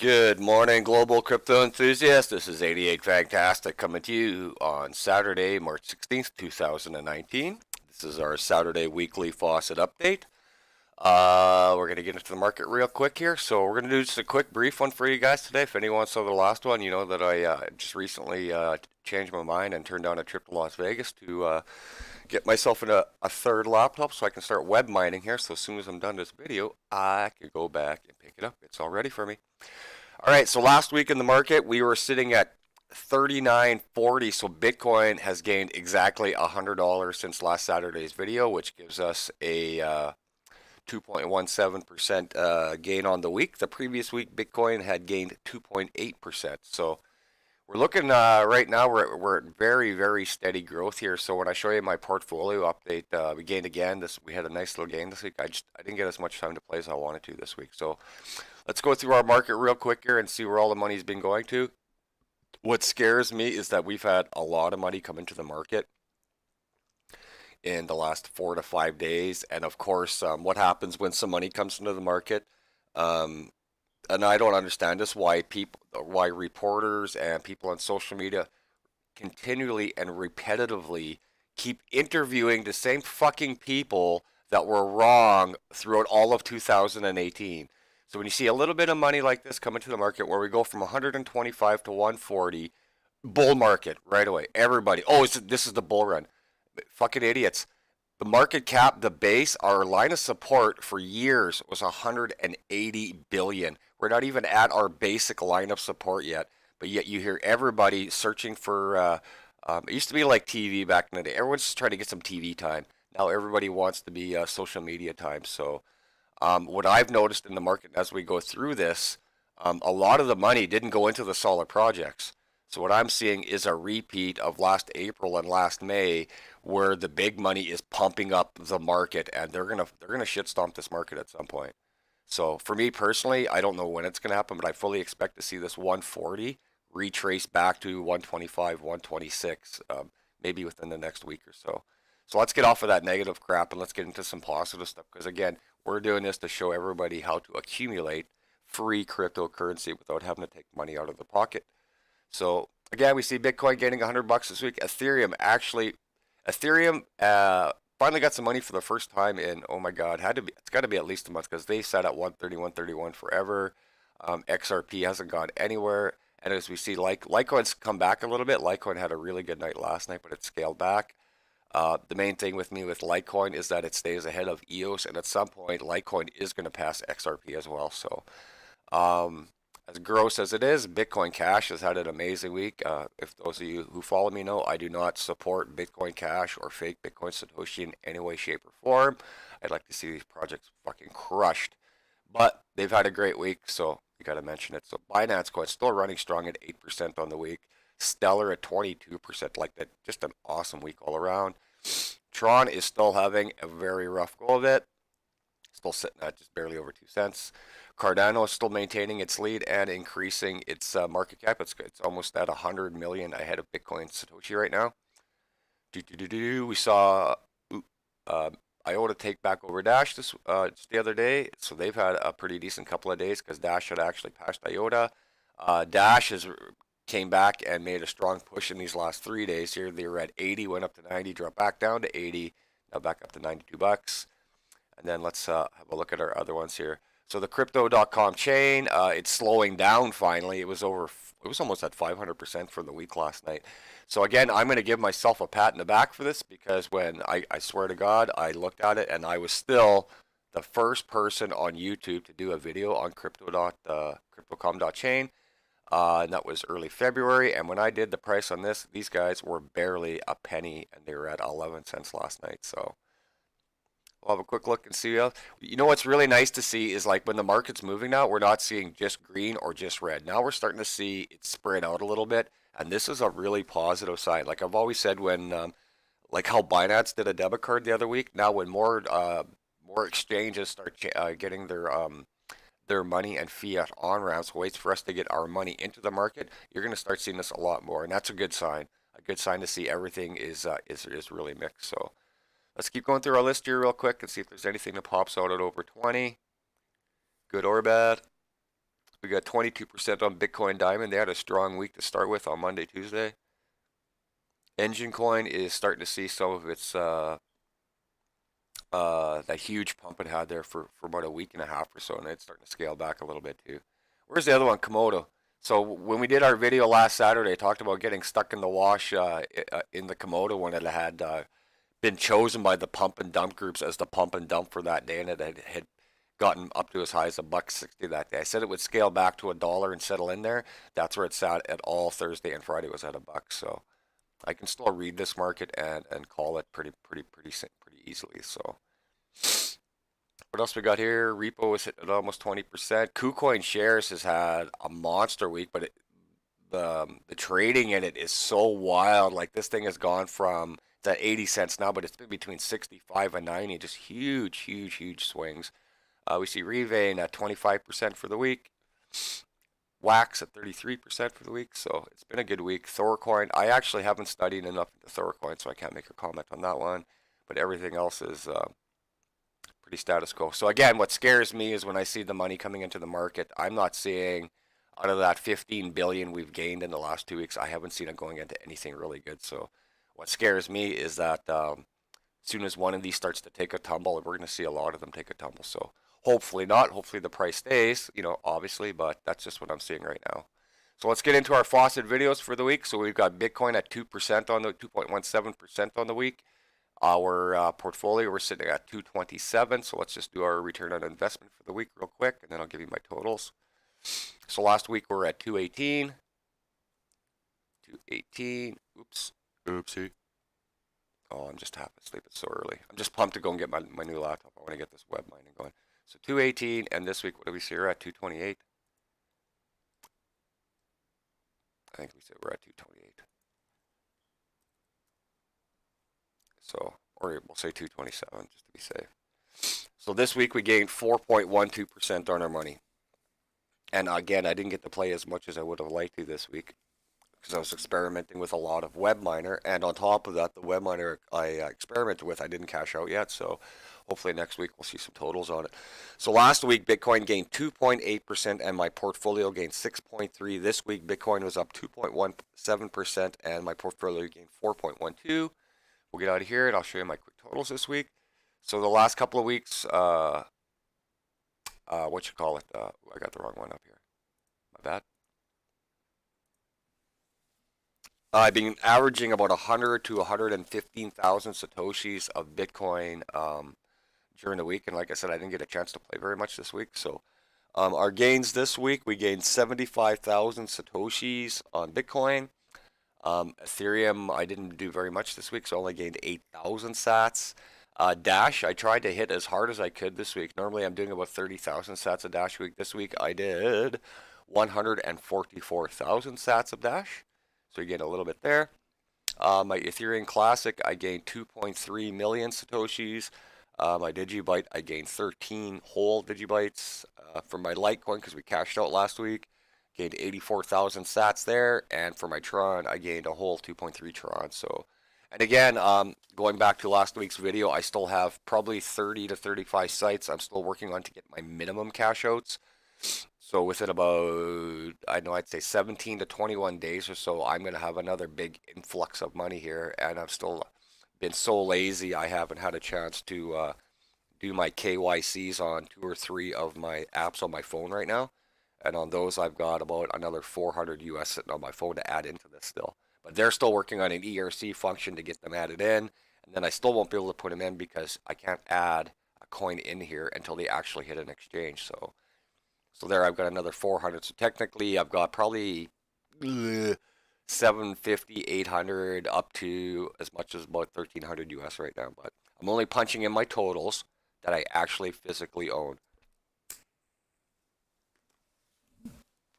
Good morning, global crypto enthusiasts. This is 88 Fantastic coming to you on Saturday, March 16th, 2019. This is our Saturday weekly Faucet update. We're going to get into the market real quick here. So we're going to do just a quick brief one for you guys today. If anyone saw the last one, you know that I just recently changed my mind and turned down a trip to Las Vegas to get myself a third laptop so I can start web mining here. So as soon as I'm done this video, I can go back and pick it up. It's all ready for me. All right, so last week in the market, we were sitting at 39.40. So Bitcoin has gained exactly $100 since last Saturday's video, which gives us a 2.17% gain on the week. The previous week, Bitcoin had gained 2.8%. So we're looking right now, we're at very, very steady growth here. So when I show you my portfolio update, we gained again. We had a nice little gain this week. I didn't get as much time to play as I wanted to this week. So let's go through our market real quick here and see where all the money's been going to. What scares me is that we've had a lot of money come into the market in the last 4 to 5 days. And of course, what happens when some money comes into the market? And I don't understand this, why reporters and people on social media continually and repetitively keep interviewing the same fucking people that were wrong throughout all of 2018. So when you see a little bit of money like this come into the market, where we go from 125 to 140, bull market right away. Everybody, oh, this is the bull run. Fucking idiots. The market cap, the base, our line of support for years was 180 billion. We're not even at our basic line of support yet, but yet you hear everybody searching for. It used to be like TV back in the day. Everyone's just trying to get some TV time. Now everybody wants to be social media time. So what I've noticed in the market as we go through this, a lot of the money didn't go into the solid projects. So what I'm seeing is a repeat of last April and last May, where the big money is pumping up the market, and they're gonna shit stomp this market at some point. So for me personally, I don't know when it's gonna happen, but I fully expect to see this 140 retrace back to 125, 126, maybe within the next week or so. So let's get off of that negative crap and let's get into some positive stuff. Because again, we're doing this to show everybody how to accumulate free cryptocurrency without having to take money out of the pocket. So again, we see Bitcoin gaining $100 this week. Ethereum finally got some money for the first time in, oh my God, it's got to be at least a month, because they sat at 130, 131 forever. XRP hasn't gone anywhere. And as we see, Litecoin's come back a little bit. Litecoin had a really good night last night, but it scaled back. The main thing with me with Litecoin is that it stays ahead of EOS, and at some point, Litecoin is going to pass XRP as well. So as gross as it is, Bitcoin Cash has had an amazing week. If those of you who follow me know, I do not support Bitcoin Cash or fake Bitcoin Satoshi in any way, shape, or form. I'd like to see these projects fucking crushed. But they've had a great week, so you got to mention it. So Binance Coin still running strong at 8% on the week. Stellar at 22%, like that, just an awesome week all around. Tron is still having a very rough go of it, still sitting at just barely over 2 cents. Cardano is still maintaining its lead and increasing its market cap. It's almost at 100 million ahead of Bitcoin Satoshi right now. We saw IOTA take back over Dash just the other day, so they've had a pretty decent couple of days because Dash had actually passed IOTA. Dash came back and made a strong push in these last 3 days here. They were at 80, went up to 90, dropped back down to 80, now back up to 92 bucks. And then let's have a look at our other ones here. So the crypto.com chain, it's slowing down finally. It was almost at 500% for the week last night. So again, I'm going to give myself a pat in the back for this, because when I swear to God, I looked at it and I was still the first person on YouTube to do a video on crypto.com.chain. And that was early February. And when I did the price on this, these guys were barely a penny, and they were at 11 cents last night. So we'll have a quick look and see. You know what's really nice to see is, like, when the market's moving now, we're not seeing just green or just red. Now we're starting to see it spread out a little bit, and this is a really positive sign. Like I've always said, when like how Binance did a debit card the other week. Now when more exchanges start getting their money and fiat on ramps, waits for us to get our money into the market, you're going to start seeing this a lot more, and that's a good sign. A good sign to see everything is really mixed. So let's keep going through our list here real quick and see if there's anything that pops out at over 20, good or bad. We got 22% on Bitcoin Diamond. They had a strong week to start with on Monday, Tuesday. Engine Coin is starting to see some of its that huge pump it had there for about a week and a half or so, and it's starting to scale back a little bit too. Where's the other one, Komodo? So when we did our video last Saturday, I talked about getting stuck in the wash in the Komodo when it had been chosen by the pump and dump groups as the pump and dump for that day, and it had gotten up to as high as $1.60 that day. I said it would scale back to $1 and settle in there. That's where it sat at all Thursday and Friday was at $1. So I can still read this market and call it pretty easily. So what else we got here? Repo is hitting at almost 20%. KuCoin shares has had a monster week, but the trading in it is so wild. Like this thing has gone from that 80 cents now, but it's been between 65 and 90. Just huge swings. We see Revain at 25% for the week. Wax at 33% for the week, so it's been a good week. Thorcoin, I actually haven't studied enough into Thorcoin, so I can't make a comment on that one. But everything else is pretty status quo. So again, what scares me is when I see the money coming into the market. I'm not seeing out of that 15 billion we've gained in the last 2 weeks. I haven't seen it going into anything really good. So what scares me is that as soon as one of these starts to take a tumble, we're going to see a lot of them take a tumble. So hopefully not. Hopefully the price stays, obviously, but that's just what I'm seeing right now. So let's get into our Faucet videos for the week. So we've got Bitcoin at 2% on the 2.17% on the week. Our portfolio, we're sitting at 227. So let's just do our return on investment for the week real quick, and then I'll give you my totals. So last week we're at 218. 218. Oopsie. Oh, I'm just half asleep. It's so early. I'm just pumped to go and get my new laptop. I want to get this web mining going. So 218, and this week, what do we see? We're at 228. I think we said we're at 228. So, or we'll say 227 just to be safe. So this week we gained 4.12% on our money. And again, I didn't get to play as much as I would have liked to this week because I was experimenting with a lot of WebMiner. And on top of that, the WebMiner I experimented with, I didn't cash out yet. So hopefully next week we'll see some totals on it. So last week, Bitcoin gained 2.8% and my portfolio gained 6.3%. This week, Bitcoin was up 2.17% and my portfolio gained 4.12%. We'll get out of here and I'll show you my quick totals this week. So the last couple of weeks, I got the wrong one up here. My bad. I've been averaging about 100 to 115,000 Satoshis of Bitcoin during the week. And like I said, I didn't get a chance to play very much this week. So our gains this week, we gained 75,000 Satoshis on Bitcoin. Ethereum, I didn't do very much this week, so I only gained 8,000 sats. Dash, I tried to hit as hard as I could this week. Normally I'm doing about 30,000 sats a Dash week. This week I did 144,000 sats of Dash. So you get a little bit there. My Ethereum Classic, I gained 2.3 million Satoshis. My Digibyte, I gained 13 whole Digibytes. For my Litecoin, because we cashed out last week, gained 84,000 sats there. And for my Tron, I gained a whole 2.3 Tron. So, and again, going back to last week's video, I still have probably 30 to 35 sites I'm still working on to get my minimum cash outs. So within about, I'd say 17 to 21 days or so, I'm going to have another big influx of money here. And I've still been so lazy, I haven't had a chance to do my KYCs on 2 or 3 of my apps on my phone right now. And on those, I've got about another 400 US sitting on my phone to add into this still. But they're still working on an ERC function to get them added in. And then I still won't be able to put them in because I can't add a coin in here until they actually hit an exchange. So there I've got another 400. So technically I've got probably 750, 800 up to as much as about 1300 US right now. But I'm only punching in my totals that I actually physically own.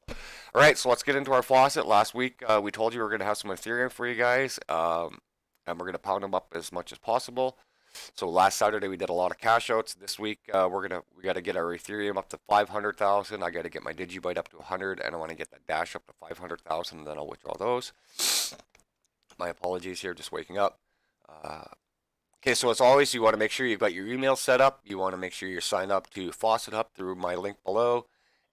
All right, so let's get into our faucet. Last week we told you we are going to have some Ethereum for you guys, and we're going to pound them up as much as possible. So last Saturday we did a lot of cash outs. This week we got to get our Ethereum up to 500,000. I got to get my Digibyte up to 100, and I want to get that Dash up to 500,000, and then I'll withdraw those. My apologies here, just waking up. Okay, so as always, you want to make sure you've got your email set up. You want to make sure you're signed up to Faucet Hub through my link below.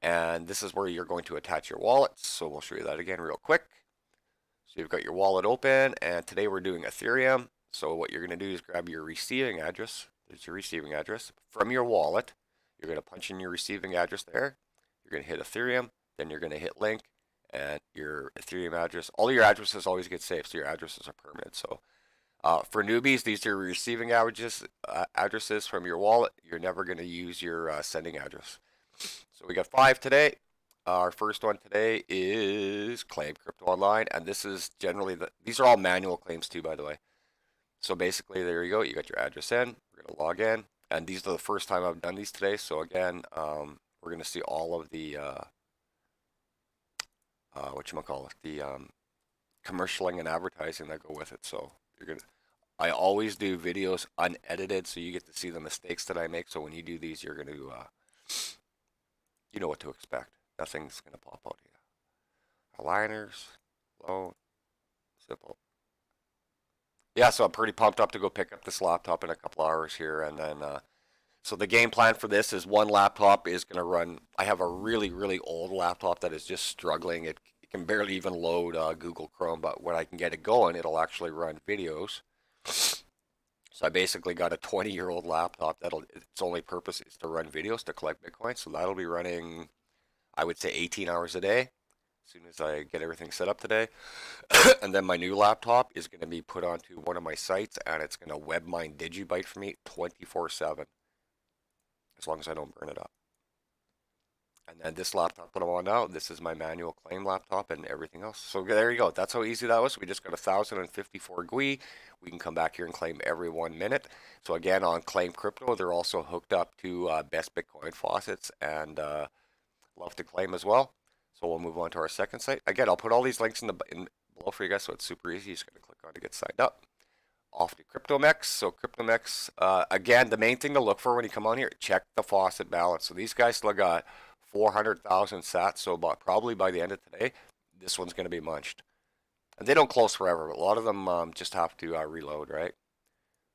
And this is where you're going to attach your wallet. So we'll show you that again real quick. So you've got your wallet open, and today we're doing Ethereum. So what you're going to do is grab your receiving address. There's your receiving address from your wallet. You're going to punch in your receiving address there. You're going to hit Ethereum, then you're going to hit link, and your Ethereum address. All your addresses always get saved, so your addresses are permanent. So for newbies, these are receiving addresses from your wallet. You're never going to use your sending address. So we got 5 today. Our first one today is Claim Crypto Online, and this is generally these are all manual claims too, by the way. So basically, there you go. You got your address in. We're gonna log in, and these are the first time I've done these today. So again, we're gonna see all of the whatchamacallit, the commercialing and advertising that go with it. So you're gonna. I always do videos unedited, so you get to see the mistakes that I make. So when you do these, you're gonna, you know what to expect. Nothing's gonna pop out here. Aligners, loan, simple. Yeah, so I'm pretty pumped up to go pick up this laptop in a couple hours here, and then so the game plan for this is one laptop is going to run. I have a really, really old laptop that is just struggling. It can barely even load Google Chrome, but when I can get it going, it'll actually run videos. So I basically got a 20-year-old laptop that'll its only purpose is to run videos to collect Bitcoin. So that'll be running, I would say, 18 hours a day as soon as I get everything set up today. And then my new laptop is going to be put onto one of my sites, and it's going to web mine Digibyte for me 24/7, as long as I don't burn it up. And then this laptop that I'm on now, this is my manual claim laptop and everything else. So there you go. That's how easy that was. We just got 1,054 GUI. We can come back here and claim every 1 minute. So again, on Claim Crypto, they're also hooked up to Best Bitcoin Faucets and Love to Claim as well. So we'll move on to our second site. Again, I'll put all these links in below for you guys, so it's super easy. You just gotta click on to get signed up. Off to CryptoMex. So CryptoMex, again, the main thing to look for when you come on here, check the faucet balance. So these guys still got 400,000 sats. So probably by the end of today, this one's going to be munched. And they don't close forever, but a lot of them just have to reload, right?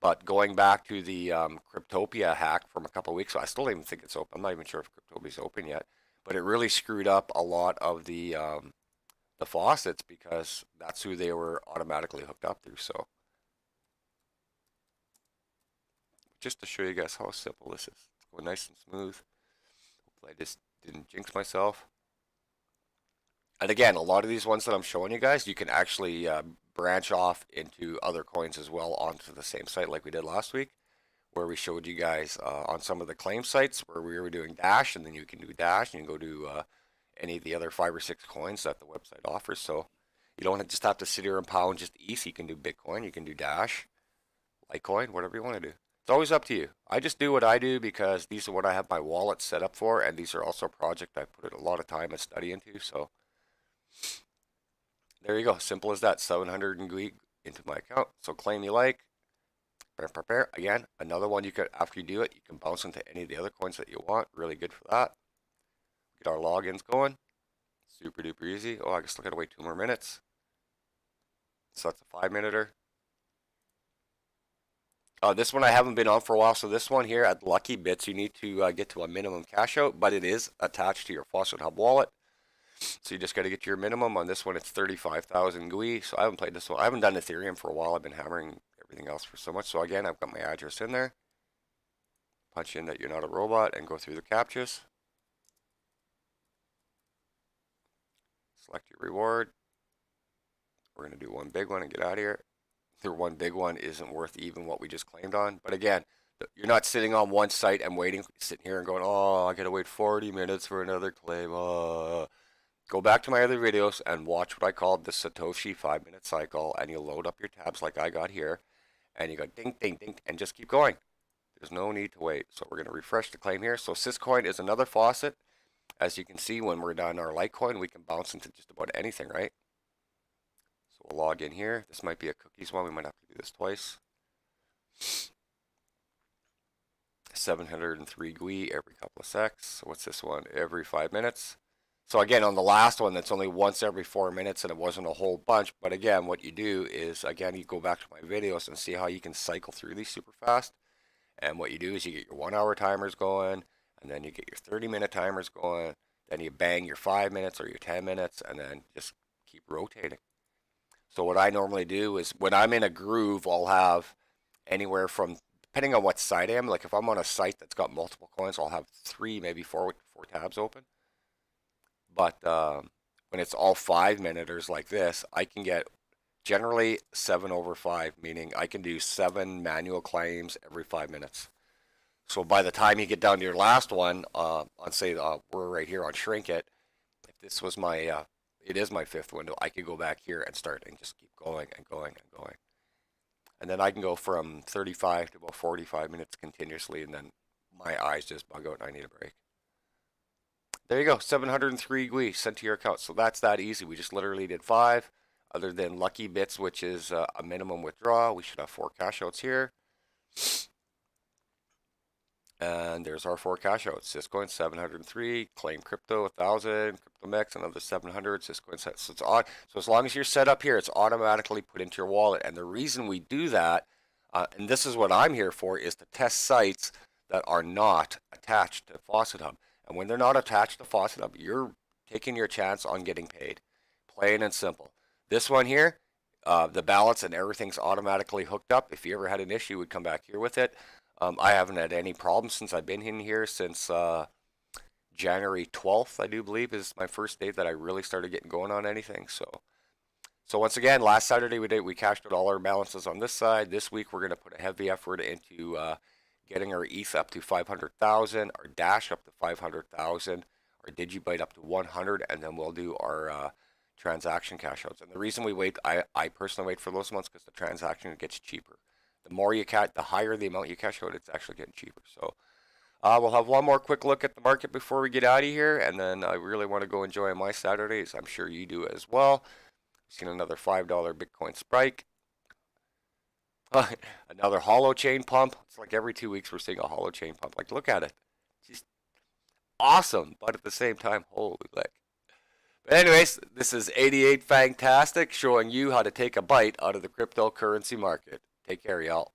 But going back to the Cryptopia hack from a couple of weeks ago, I still don't even think it's open. I'm not even sure if Cryptopia's open yet. But it really screwed up a lot of the faucets because that's who they were automatically hooked up to. So just to show you guys how simple this is. It's going nice and smooth. Hopefully I just didn't jinx myself. And again, a lot of these ones that I'm showing you guys, you can actually branch off into other coins as well onto the same site like we did last week, where we showed you guys on some of the claim sites where we were doing Dash, and then you can do Dash and you can go to any of the other 5 or 6 coins that the website offers. So you don't just have to sit here and pound just ETH. You can do Bitcoin, you can do Dash, Litecoin, whatever you want to do. It's always up to you. I just do what I do because these are what I have my wallet set up for, and these are also a project I put a lot of time and study into. So there you go. Simple as that. 700 GUI into my account. So claim you like. Prepare. Again, another one you could, after you do it, you can bounce into any of the other coins that you want. Really good for that. Get our logins going. Super duper easy. Oh, I guess I gotta wait 2 more minutes. So that's a 5-minuter. This one I haven't been on for a while. So this one here at Lucky Bits, you need to get to a minimum cash out, but it is attached to your Faucet Hub wallet. So you just got to get your minimum. On this one, it's 35,000 GUI. So I haven't played this one. I haven't done Ethereum for a while. I've been hammering everything else for so much. So again, I've got my address in there. Punch in that you're not a robot and go through the captchas. Select your reward. We're going to do one big one and get out of here. The one big one isn't worth even what we just claimed on. But again, you're not sitting on one site and waiting, sitting here and going, oh, I got to wait 40 minutes for another claim. Go back to my other videos and watch what I called the Satoshi 5-minute cycle, and you load up your tabs like I got here, and you go ding, ding, ding, and just keep going. There's no need to wait. So we're going to refresh the claim here. So Syscoin is another faucet. As you can see, when we're done our Litecoin, we can bounce into just about anything, right? So we'll log in here. This might be a cookies one. We might have to do this twice. 703 GUI every couple of secs. So what's this one? Every 5 minutes. So again, on the last one, that's only once every 4 minutes, and it wasn't a whole bunch. But again, what you do is, again, you go back to my videos and see how you can cycle through these super fast. And what you do is you get your 1-hour timers going, and then you get your 30-minute timers going. Then you bang your 5 minutes or your 10 minutes and then just keep rotating. So what I normally do is when I'm in a groove, I'll have anywhere from, depending on what site I am, like if I'm on a site that's got multiple coins, I'll have three, maybe four tabs open. But when it's all 5 minuters like this, I can get generally 7/5, meaning I can do 7 manual claims every 5 minutes. So by the time you get down to your last one, on say we're right here on shrink it, if this was my, it is my fifth window, I could go back here and start and just keep going and going and going. And then I can go from 35 to about 45 minutes continuously, and then my eyes just bug out and I need a break. There you go, 703 GUI sent to your account. So that's that easy. We just literally did 5. Other than lucky bits, which is a minimum withdrawal, we should have 4 cash outs here. And there's our 4 cash outs. Syscoin 703, Claim Crypto 1,000, CryptoMex another 700, Syscoin. So it's on. So as long as you're set up here, it's automatically put into your wallet. And the reason we do that, and this is what I'm here for, is to test sites that are not attached to Faucet Hub. And when they're not attached to Faucet Hub, you're taking your chance on getting paid. Plain and simple. This one here, the balance and everything's automatically hooked up. If you ever had an issue, we'd come back here with it. I haven't had any problems since I've been in here since January 12th, I do believe, is my first date that I really started getting going on anything. So once again, last Saturday we cashed out all our balances on this side. This week we're going to put a heavy effort into getting our ETH up to 500,000, our Dash up to 500,000, our Digibyte up to 100, and then we'll do our transaction cash outs. And the reason we wait, I personally wait for those months because the transaction gets cheaper. The more you the higher the amount you cash out, it's actually getting cheaper. So we'll have one more quick look at the market before we get out of here, and then I really want to go enjoy my Saturdays. I'm sure you do as well. Seen another $5 Bitcoin spike. Another hollow chain pump. It's like every 2 weeks we're seeing a hollow chain pump. Like, look at it. Just awesome, but at the same time, holy lick. But anyways, this is 88 Fantastic showing you how to take a bite out of the cryptocurrency market. Take care, y'all.